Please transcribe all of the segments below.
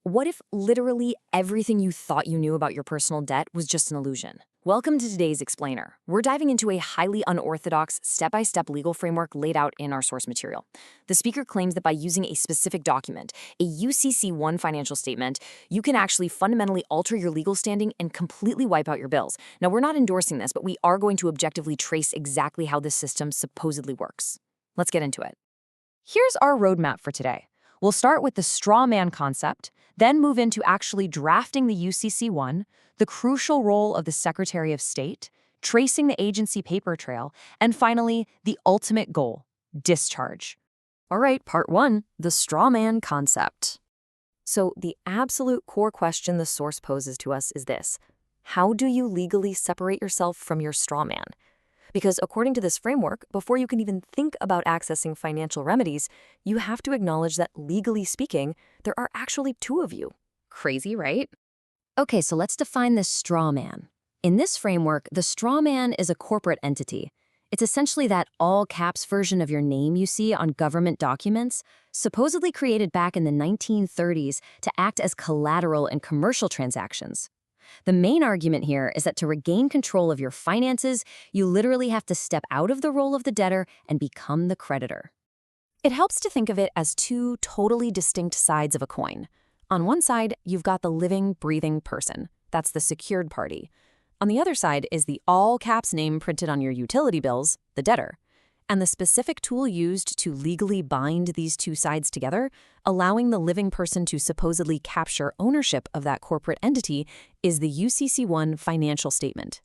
What if literally everything you thought you knew about your personal debt was just an illusion? Welcome to today's Explainer. We're diving into a highly unorthodox, step-by-step legal framework laid out in our source material. The speaker claims that by using a specific document, a UCC-1 financial statement, you can actually fundamentally alter your legal standing and completely wipe out your bills. Now, we're not endorsing this, but we are going to objectively trace exactly how this system supposedly works. Let's get into it. Here's our roadmap for today. We'll start with the straw man concept, then move into actually drafting the UCC-1, the crucial role of the Secretary of State, tracing the agency paper trail, and finally, the ultimate goal, discharge. All right, part one, the straw man concept. So the absolute core question the source poses to us is this: how do you legally separate yourself from your straw man? Because according to this framework, before you can even think about accessing financial remedies, you have to acknowledge that, legally speaking, there are actually two of you. Crazy, right? Okay, so let's define this straw man. In this framework, the straw man is a corporate entity. It's essentially that all-caps version of your name you see on government documents, supposedly created back in the 1930s to act as collateral in commercial transactions. The main argument here is that to regain control of your finances, you literally have to step out of the role of the debtor and become the creditor. It helps to think of it as two totally distinct sides of a coin. On one side, you've got the living, breathing person. That's the secured party. On the other side is the all-caps name printed on your utility bills, the debtor. And the specific tool used to legally bind these two sides together, allowing the living person to supposedly capture ownership of that corporate entity, is the UCC-1 Financial Statement.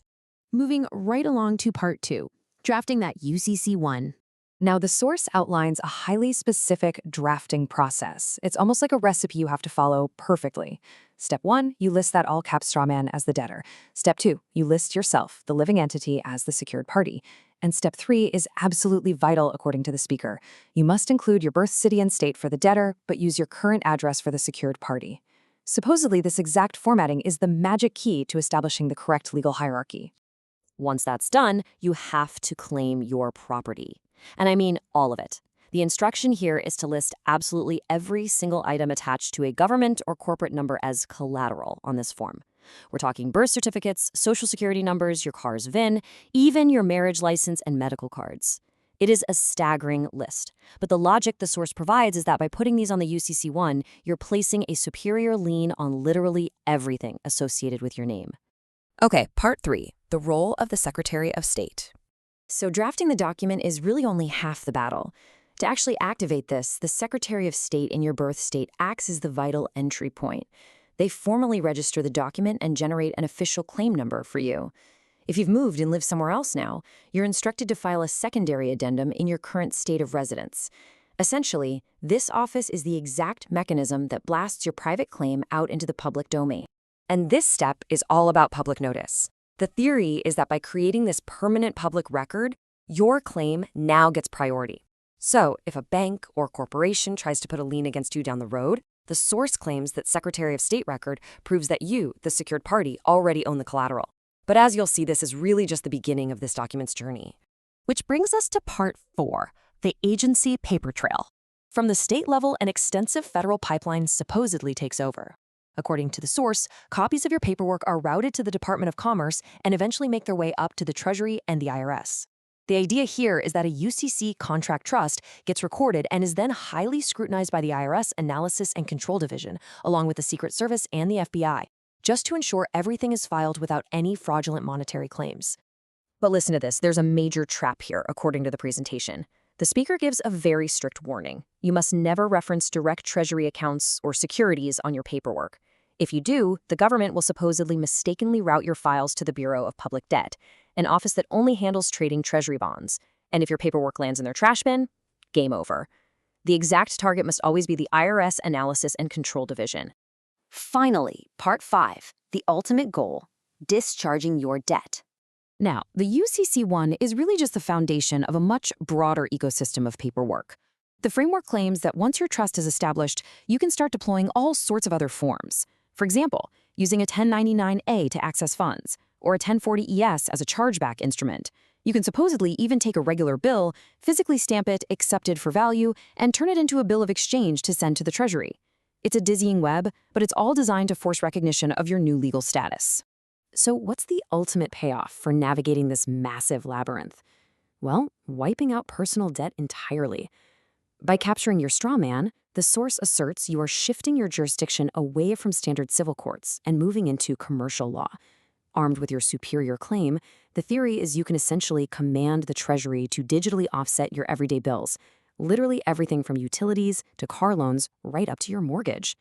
Moving right along to part two, drafting that UCC-1. Now, the source outlines a highly specific drafting process. It's almost like a recipe you have to follow perfectly. Step one, you list that all-caps straw man as the debtor. Step two, you list yourself, the living entity, as the secured party. And step three is absolutely vital according to the speaker. You must include your birth city and state for the debtor, but use your current address for the secured party. Supposedly, this exact formatting is the magic key to establishing the correct legal hierarchy. Once that's done, you have to claim your property. And I mean all of it. The instruction here is to list absolutely every single item attached to a government or corporate number as collateral on this form. We're talking birth certificates, social security numbers, your car's VIN, even your marriage license and medical cards. It is a staggering list. But the logic the source provides is that by putting these on the UCC-1, you're placing a superior lien on literally everything associated with your name. Okay, part three, the role of the Secretary of State. So drafting the document is really only half the battle. To actually activate this, the Secretary of State in your birth state acts as the vital entry point. They formally register the document and generate an official claim number for you. If you've moved and live somewhere else now, you're instructed to file a secondary addendum in your current state of residence. Essentially, this office is the exact mechanism that blasts your private claim out into the public domain. And this step is all about public notice. The theory is that by creating this permanent public record, your claim now gets priority. So, if a bank or corporation tries to put a lien against you down the road, the source claims that Secretary of State record proves that you, the secured party, already own the collateral. But as you'll see, this is really just the beginning of this document's journey. Which brings us to part four, the agency paper trail. From the state level, an extensive federal pipeline supposedly takes over. According to the source, copies of your paperwork are routed to the Department of Commerce and eventually make their way up to the Treasury and the IRS. The idea here is that a UCC contract trust gets recorded and is then highly scrutinized by the IRS Analysis and Control Division, along with the Secret Service and the FBI, just to ensure everything is filed without any fraudulent monetary claims. But listen to this, there's a major trap here, according to the presentation. The speaker gives a very strict warning. You must never reference direct Treasury accounts or securities on your paperwork. If you do, the government will supposedly mistakenly route your files to the Bureau of Public Debt, an office that only handles trading Treasury bonds. And if your paperwork lands in their trash bin, game over. The exact target must always be the IRS Analysis and Control Division. Finally, part five, the ultimate goal, discharging your debt. Now, the UCC-1 is really just the foundation of a much broader ecosystem of paperwork. The framework claims that once your trust is established, you can start deploying all sorts of other forms. For example, using a 1099-A to access funds, or a 1040-ES as a chargeback instrument. You can supposedly even take a regular bill, physically stamp it accepted for value, and turn it into a bill of exchange to send to the Treasury. It's a dizzying web, but it's all designed to force recognition of your new legal status. So what's the ultimate payoff for navigating this massive labyrinth? Well, wiping out personal debt entirely. By capturing your straw man, the source asserts you are shifting your jurisdiction away from standard civil courts and moving into commercial law. Armed with your superior claim, the theory is you can essentially command the Treasury to digitally offset your everyday bills, literally everything from utilities to car loans right up to your mortgage.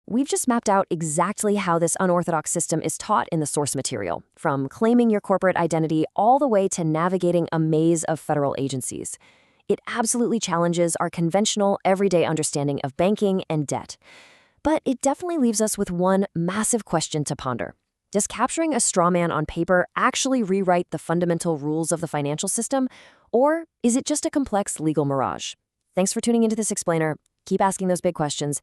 We've just mapped out exactly how this unorthodox system is taught in the source material, from claiming your corporate identity all the way to navigating a maze of federal agencies. It absolutely challenges our conventional, everyday understanding of banking and debt. But it definitely leaves us with one massive question to ponder. Does capturing a straw man on paper actually rewrite the fundamental rules of the financial system, or is it just a complex legal mirage? Thanks for tuning into this explainer. Keep asking those big questions,